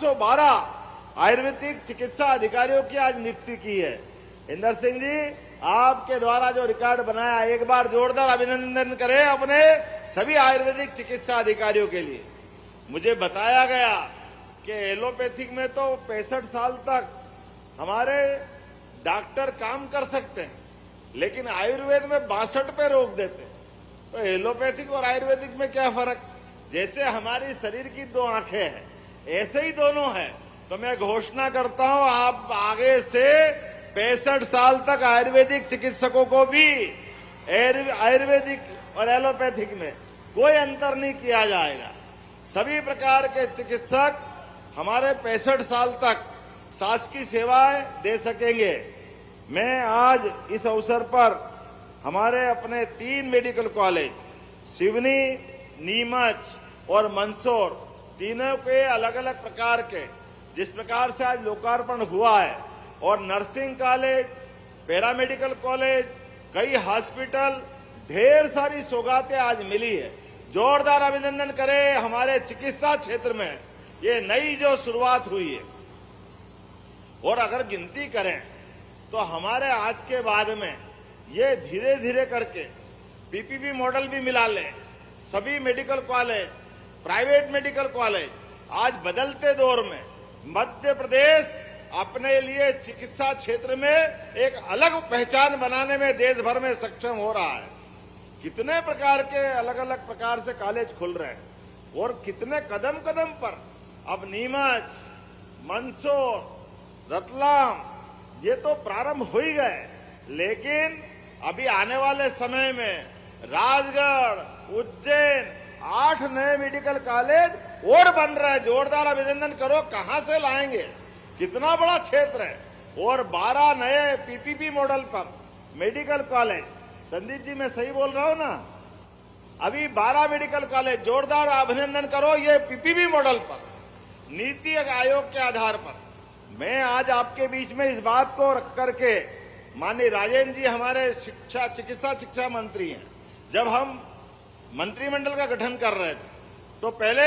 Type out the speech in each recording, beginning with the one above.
512 आयुर्वेदिक चिकित्सा अधिकारियों की आज नियुक्ति की है। इंदर सिंह जी, आपके द्वारा जो रिकॉर्ड बनाया, एक बार जोरदार अभिनंदन करें अपने सभी आयुर्वेदिक चिकित्सा अधिकारियों के लिए। मुझे बताया गया कि एलोपैथिक में तो 65 साल तक हमारे डॉक्टर काम कर सकते हैं, लेकिन आयुर्वेद में 62 पे रोक देते हैं। तो एलोपैथिक और आयुर्वेदिक में क्या फर्क? जैसे हमारी शरीर की 2 आंखें हैं, ऐसे ही दोनों हैं। तो मैं घोषणा करता हूं, आप आगे से 65 साल तक आयुर्वेदिक चिकित्सकों को भी आयुर्वेदिक और एलोपैथिक में कोई अंतर नहीं किया जाएगा। सभी प्रकार के चिकित्सक हमारे 65 साल तक शासकीय सेवाएं दे सकेंगे। मैं आज इस अवसर पर हमारे अपने 3 मेडिकल कॉलेज सिवनी, नीमच और मंदसौर, तीनों के अलग अलग प्रकार के जिस प्रकार से आज लोकार्पण हुआ है, और नर्सिंग कॉलेज, पैरामेडिकल कॉलेज, कई हॉस्पिटल, ढेर सारी सौगातें आज मिली है। जोरदार अभिनंदन करें हमारे चिकित्सा क्षेत्र में ये नई जो शुरुआत हुई है। और अगर गिनती करें तो हमारे आज के बाद में ये धीरे धीरे करके पीपीपी मॉडल भी मिला ले। सभी medical college, private medical college आज बदलते दौर में मध्य प्रदेश अपने लिए चिकित्सा क्षेत्र में एक अलग पहचान बनाने में देश भर में सक्षम हो रहा है। कितने प्रकार के अलग अलग प्रकार से कॉलेज खुल रहे हैं और कितने कदम कदम पर अब नीमच, मंदसौर, रतलाम ये तो प्रारंभ हो ही गए, लेकिन अभी आने वाले समय में राजगढ़, उज्जैन 8 नए मेडिकल कॉलेज और बन रहे हैं। जोरदार अभिनंदन करो, कहां से लाएंगे? कितना बड़ा क्षेत्र है। और 12 नए पीपीपी मॉडल पर मेडिकल कॉलेज। संदीप जी, मैं सही बोल रहा हूं ना? अभी 12 मेडिकल कॉलेज, जोरदार अभिनंदन करो ये पीपीपी मॉडल पर, नीति आयोग के आधार पर। मैं आज आपके बीच में इस बात को रख करके, माननीय राजेंद्र जी हमारे चिकित्सा शिक्षा मंत्री हैं, जब हम मंत्रिमंडल का गठन कर रहे थे तो पहले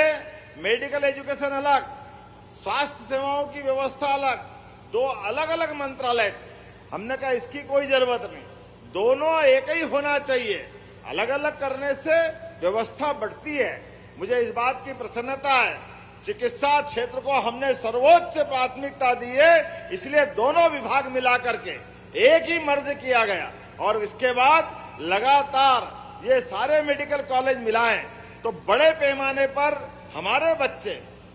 मेडिकल एजुकेशन अलग, स्वास्थ्य सेवाओं की व्यवस्था अलग, 2 अलग अलग मंत्रालय थे। हमने कहा इसकी कोई जरूरत नहीं, दोनों एक ही होना चाहिए। अलग अलग करने से व्यवस्था बढ़ती है। मुझे इस बात की प्रसन्नता है, चिकित्सा क्षेत्र को हमने सर्वोच्च प्राथमिकता दी है, इसलिए दोनों विभाग मिलाकर के एक ही मर्ज किया गया। और इसके बाद लगातार ये सारे मेडिकल कॉलेज मिलाएं तो बड़े पैमाने पर हमारे बच्चे,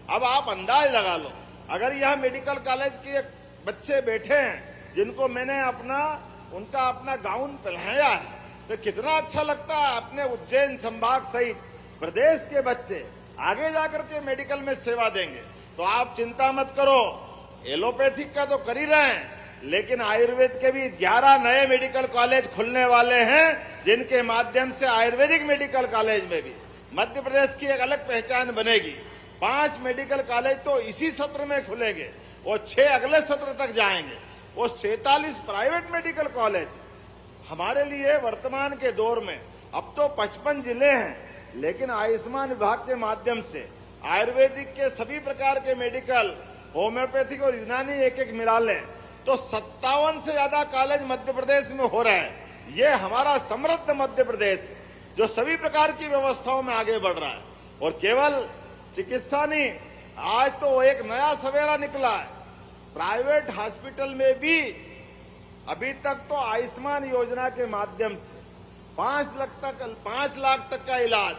अब आप अंदाज लगा लो, अगर यह मेडिकल कॉलेज के बच्चे बैठे हैं जिनको मैंने उनका अपना गाउन पहनाया है, तो कितना अच्छा लगता है। अपने उज्जैन संभाग सहित प्रदेश के बच्चे आगे जाकर के मेडिकल में सेवा देंगे। तो आप चिंता मत करो, एलोपैथिक का तो कर ही रहे हैं, लेकिन आयुर्वेद के भी 11 नए मेडिकल कॉलेज खुलने वाले हैं, जिनके माध्यम से आयुर्वेदिक मेडिकल कॉलेज में भी मध्य प्रदेश की एक अलग पहचान बनेगी। 5 मेडिकल कॉलेज तो इसी सत्र में खुलेंगे और 6 अगले सत्र तक जाएंगे, और 47 प्राइवेट मेडिकल कॉलेज। हमारे लिए वर्तमान के दौर में अब तो 55 जिले हैं, लेकिन आयुष्मान विभाग के माध्यम से आयुर्वेदिक के सभी प्रकार के मेडिकल, होम्योपैथिक और यूनानी एक एक मिला लें तो 57 से ज्यादा कॉलेज मध्य प्रदेश में हो रहे हैं। ये हमारा समृद्ध मध्य प्रदेश जो सभी प्रकार की व्यवस्थाओं में आगे बढ़ रहा है। और केवल चिकित्सा नहीं, आज तो एक नया सवेरा निकला है। प्राइवेट हॉस्पिटल में भी अभी तक तो आयुष्मान योजना के माध्यम से 5 लाख तक का इलाज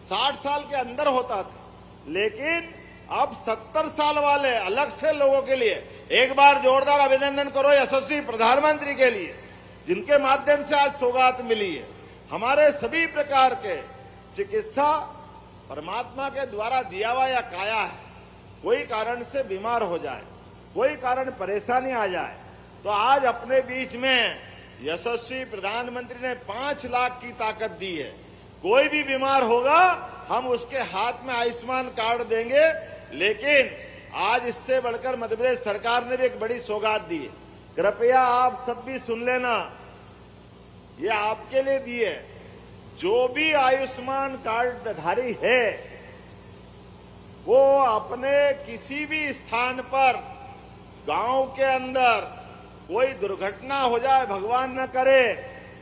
60 साल के अंदर होता था, लेकिन अब 70 साल वाले अलग से लोगों के लिए एक बार जोरदार अभिनंदन करो यशस्वी प्रधानमंत्री के लिए, जिनके माध्यम से आज सौगात मिली है। हमारे सभी प्रकार के चिकित्सा परमात्मा के द्वारा दिया हुआ या काया है। कोई कारण से बीमार हो जाए, कोई कारण परेशानी आ जाए, तो आज अपने बीच में यशस्वी प्रधानमंत्री ने 5 लाख की ताकत दी है। कोई भी बीमार होगा हम उसके हाथ में आयुष्मान कार्ड देंगे। लेकिन आज इससे बढ़कर मध्य प्रदेश सरकार ने भी एक बड़ी सौगात दी है। कृपया आप सब भी सुन लेना, ये आपके लिए दी है। जो भी आयुष्मान कार्ड धारी है वो अपने किसी भी स्थान पर गांव के अंदर कोई दुर्घटना हो जाए, भगवान न करे,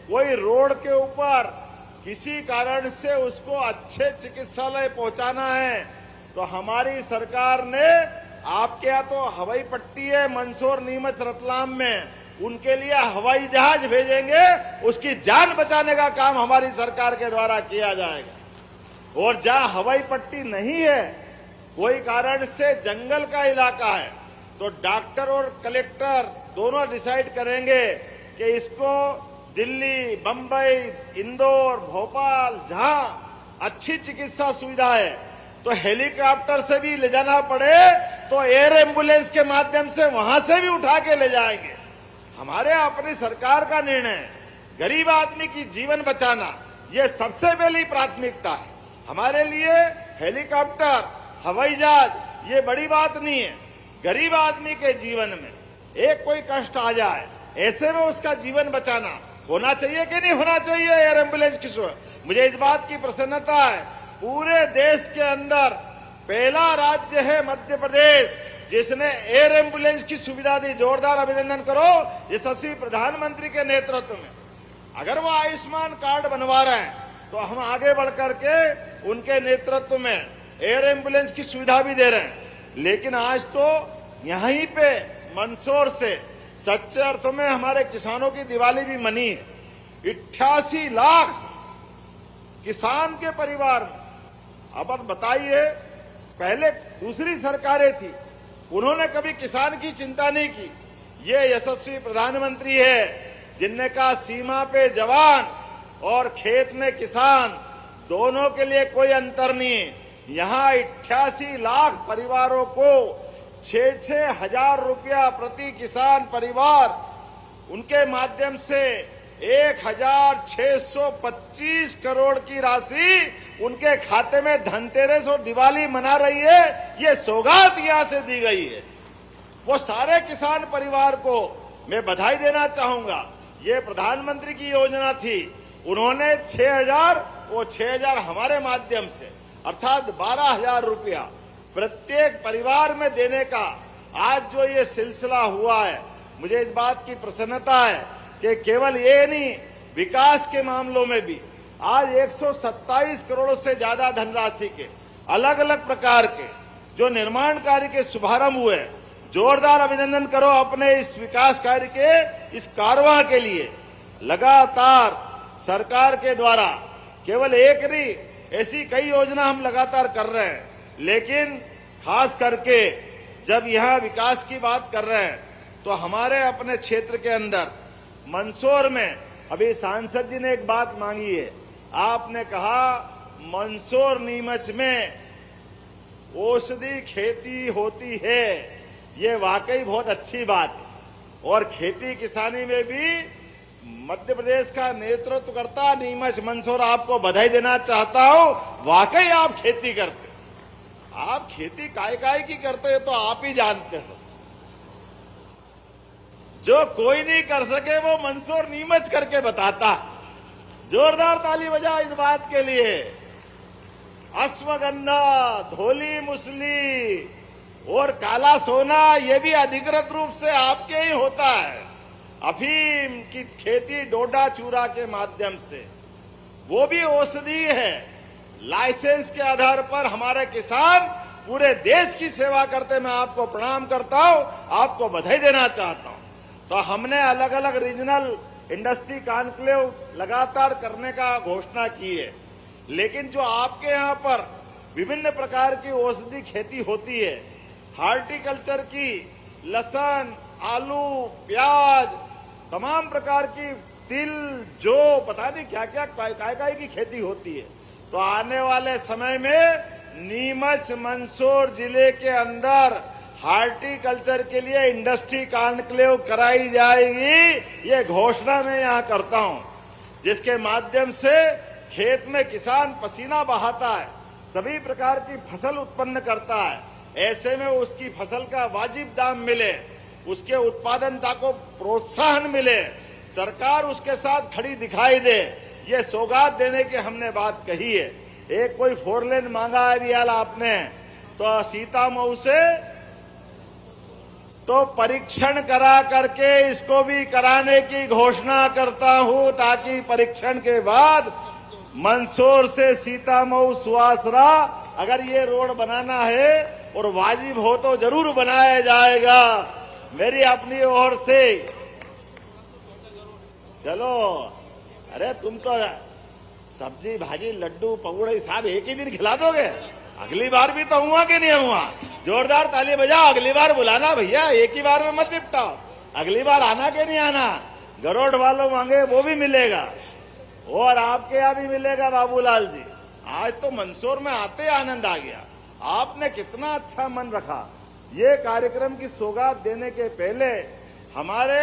कोई रोड के ऊपर किसी कारण से उसको अच्छे चिकित्सालय पहुंचाना है, तो हमारी सरकार ने, आपके यहाँ तो हवाई पट्टी है मंदसौर, नीमच, रतलाम में, उनके लिए हवाई जहाज भेजेंगे, उसकी जान बचाने का काम हमारी सरकार के द्वारा किया जाएगा। और जहां हवाई पट्टी नहीं है, कोई कारण से जंगल का इलाका है, तो डॉक्टर और कलेक्टर दोनों डिसाइड करेंगे कि इसको दिल्ली, बंबई, इंदौर, भोपाल, जहां अच्छी चिकित्सा सुविधा है, तो हेलीकॉप्टर से भी ले जाना पड़े तो एयर एम्बुलेंस के माध्यम से वहां से भी उठा के ले जाएंगे। हमारे अपनी सरकार का निर्णय है, गरीब आदमी की जीवन बचाना ये सबसे पहली प्राथमिकता है। हमारे लिए हेलीकॉप्टर, हवाई जहाज ये बड़ी बात नहीं है। गरीब आदमी के जीवन में एक कोई कष्ट आ जाए, ऐसे में उसका जीवन बचाना होना चाहिए कि नहीं होना चाहिए एयर एम्बुलेंस की सुविधा। मुझे इस बात की प्रसन्नता है, पूरे देश के अंदर पहला राज्य है मध्य प्रदेश जिसने एयर एम्बुलेंस की सुविधा दी। जोरदार अभिनंदन करो यशस्वी प्रधानमंत्री के नेतृत्व में। अगर वो आयुष्मान कार्ड बनवा रहे हैं तो हम आगे बढ़कर के उनके नेतृत्व में एयर एम्बुलेंस की सुविधा भी दे रहे हैं। लेकिन आज तो यहीं पे मंदसौर से सच्चे अर्थों में हमारे किसानों की दिवाली भी मनी है। 88 लाख किसान के परिवार में। अब बताइए, पहले दूसरी सरकारें थी, उन्होंने कभी किसान की चिंता नहीं की। ये यशस्वी प्रधानमंत्री है जिनने कहा सीमा पे जवान और खेत में किसान, दोनों के लिए कोई अंतर नहीं। यहां 88 लाख परिवारों को 6-6 हजार रुपया प्रति किसान परिवार, उनके माध्यम से 1625 करोड़ की राशि उनके खाते में धनतेरस और दिवाली मना रही है। ये सौगात यहां से दी गई है। वो सारे किसान परिवार को मैं बधाई देना चाहूंगा। ये प्रधानमंत्री की योजना थी, उन्होंने 6000 वो 6000 हमारे माध्यम से अर्थात 12,000 रुपया प्रत्येक परिवार में देने का आज जो ये सिलसिला हुआ है, मुझे इस बात की प्रसन्नता है कि केवल ये नहीं, विकास के मामलों में भी आज 127 करोड़ से ज्यादा धनराशि के अलग अलग प्रकार के जो निर्माण कार्य के शुभारंभ हुए। जोरदार अभिनंदन करो अपने इस विकास कार्य के इस कारवां के लिए। लगातार सरकार के द्वारा केवल एक नहीं, ऐसी कई योजना हम लगातार कर रहे हैं। लेकिन खास करके जब यहां विकास की बात कर रहे हैं तो हमारे अपने क्षेत्र के अंदर मंदसौर में, अभी सांसद जी ने एक बात मांगी है, आपने कहा मंदसौर नीमच में औषधि खेती होती है, ये वाकई बहुत अच्छी बात है। और खेती किसानी में भी मध्य प्रदेश का नेतृत्व करता नीमच मंदसौर, आपको बधाई देना चाहता हूं। वाकई आप खेती करते, आप खेती काय की करते हो तो आप ही जानते हो। जो कोई नहीं कर सके वो मंदसौर नीमच करके बताता। जोरदार ताली बजाओ इस बात के लिए। अश्वगंधा, धोली मुसली और काला सोना ये भी अधिकृत रूप से आपके ही होता है। अफीम की खेती डोडा चूरा के माध्यम से, वो भी औषधि है। लाइसेंस के आधार पर हमारे किसान पूरे देश की सेवा करते। मैं आपको प्रणाम करता हूं, आपको बधाई देना चाहता हूं। तो हमने अलग अलग रीजनल इंडस्ट्री कॉन्क्लेव लगातार करने का घोषणा की है। लेकिन जो आपके यहां पर विभिन्न प्रकार की औषधि खेती होती है, हार्टिकल्चर की, लहसुन, आलू, प्याज, तमाम प्रकार की तिल, जो पता नहीं क्या क्या काय की खेती होती है, तो आने वाले समय में नीमच मंदसौर जिले के अंदर हार्टिकल्चर के लिए इंडस्ट्री कॉन्क्लेव कराई जाएगी। ये घोषणा मैं यहां करता हूं, जिसके माध्यम से खेत में किसान पसीना बहाता है, सभी प्रकार की फसल उत्पन्न करता है। ऐसे में उसकी फसल का वाजिब दाम मिले, उसके उत्पादनता को प्रोत्साहन मिले, सरकार उसके साथ खड़ी दिखाई दे। ये सौगात देने की हमने बात कही है। एक कोई 4 लेन मांगा है भी आपने, तो तो सीता मऊ से तो परीक्षण करा करके इसको भी कराने की घोषणा करता हूं, ताकि परीक्षण के बाद मंदसौर से सीतामऊ सुवासरा अगर ये रोड बनाना है और वाजिब हो तो जरूर बनाया जाएगा। मेरी अपनी ओर से चलो, अरे तुम तो सब्जी भाजी लड्डू पकौड़े साहब एक ही दिन खिला दोगे, अगली बार भी तो हुआ कि नहीं हुआ? जोरदार ताली बजाओ, अगली बार बुलाना भैया, एक ही बार में मत निपटाओ, अगली बार आना कि नहीं आना। गरोड वालों मांगे वो भी मिलेगा और आपके यहां भी मिलेगा बाबूलाल जी। आज तो मंदसौर में आते आनंद आ गया, आपने कितना अच्छा मन रखा। ये कार्यक्रम की सौगात देने के पहले हमारे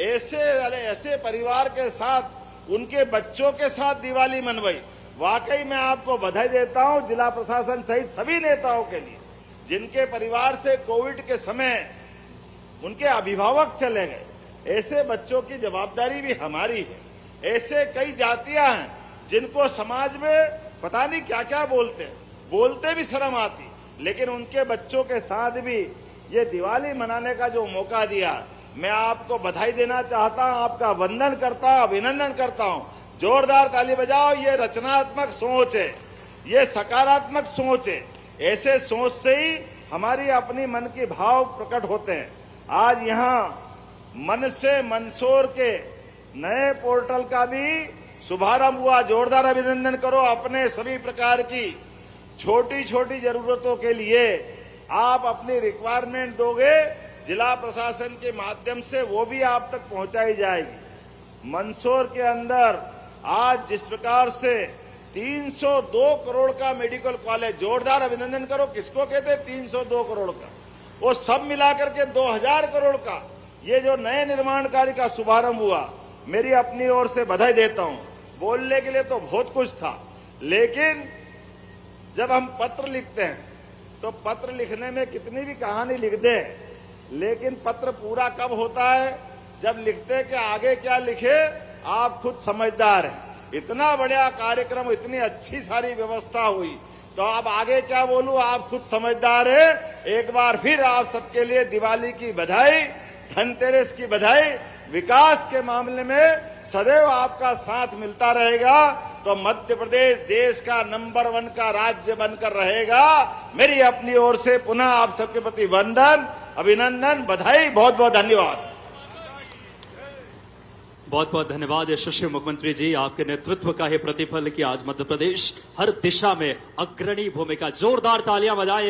ऐसे परिवार के साथ, उनके बच्चों के साथ दिवाली मनवाई। वाकई मैं आपको बधाई देता हूं, जिला प्रशासन सहित सभी नेताओं के लिए, जिनके परिवार से कोविड के समय उनके अभिभावक चले गए। ऐसे बच्चों की जवाबदारी भी हमारी है। ऐसे कई जातियां हैं जिनको समाज में पता नहीं क्या क्या बोलते भी शर्म आती, लेकिन उनके बच्चों के साथ भी ये दिवाली मनाने का जो मौका दिया, मैं आपको बधाई देना चाहता हूं, आपका वंदन करता हूं, अभिनंदन करता हूं। जोरदार ताली बजाओ। ये रचनात्मक सोच है, ये सकारात्मक सोच है। ऐसे सोच से ही हमारी अपनी मन के भाव प्रकट होते हैं। आज यहां मन से मंदसौर के नए पोर्टल का भी शुभारंभ हुआ। जोरदार अभिनंदन करो। अपने सभी प्रकार की छोटी छोटी जरूरतों के लिए आप अपनी रिक्वायरमेंट दोगे, जिला प्रशासन के माध्यम से वो भी आप तक पहुंचाई जाएगी। मंदसौर के अंदर आज जिस प्रकार से 302 करोड़ का मेडिकल कॉलेज, जोरदार अभिनंदन करो। किसको कहते हैं 302 करोड़ का? वो सब मिलाकर के 2000 करोड़ का ये जो नए निर्माण कार्य का शुभारंभ हुआ, मेरी अपनी ओर से बधाई देता हूं। बोलने के लिए तो बहुत कुछ था, लेकिन जब हम पत्र लिखते हैं तो पत्र लिखने में कितनी भी कहानी लिख दें, लेकिन पत्र पूरा कब होता है? जब लिखते कि आगे क्या लिखे, आप खुद समझदार हैं। इतना बड़ा कार्यक्रम, इतनी अच्छी सारी व्यवस्था हुई, तो अब आगे क्या बोलूं, आप खुद समझदार हैं। एक बार फिर आप सबके लिए दिवाली की बधाई, धनतेरस की बधाई। विकास के मामले में सदैव आपका साथ मिलता रहेगा, तो मध्य प्रदेश देश का नंबर 1 का राज्य बनकर रहेगा। मेरी अपनी ओर से पुनः आप सबके प्रति वंदन, अभिनंदन, बधाई। बहुत बहुत धन्यवाद। बहुत बहुत धन्यवाद यशस्वी मुख्यमंत्री जी। आपके नेतृत्व का ही प्रतिफल कि आज मध्य प्रदेश हर दिशा में अग्रणी भूमिका। जोरदार तालियां बजाएं।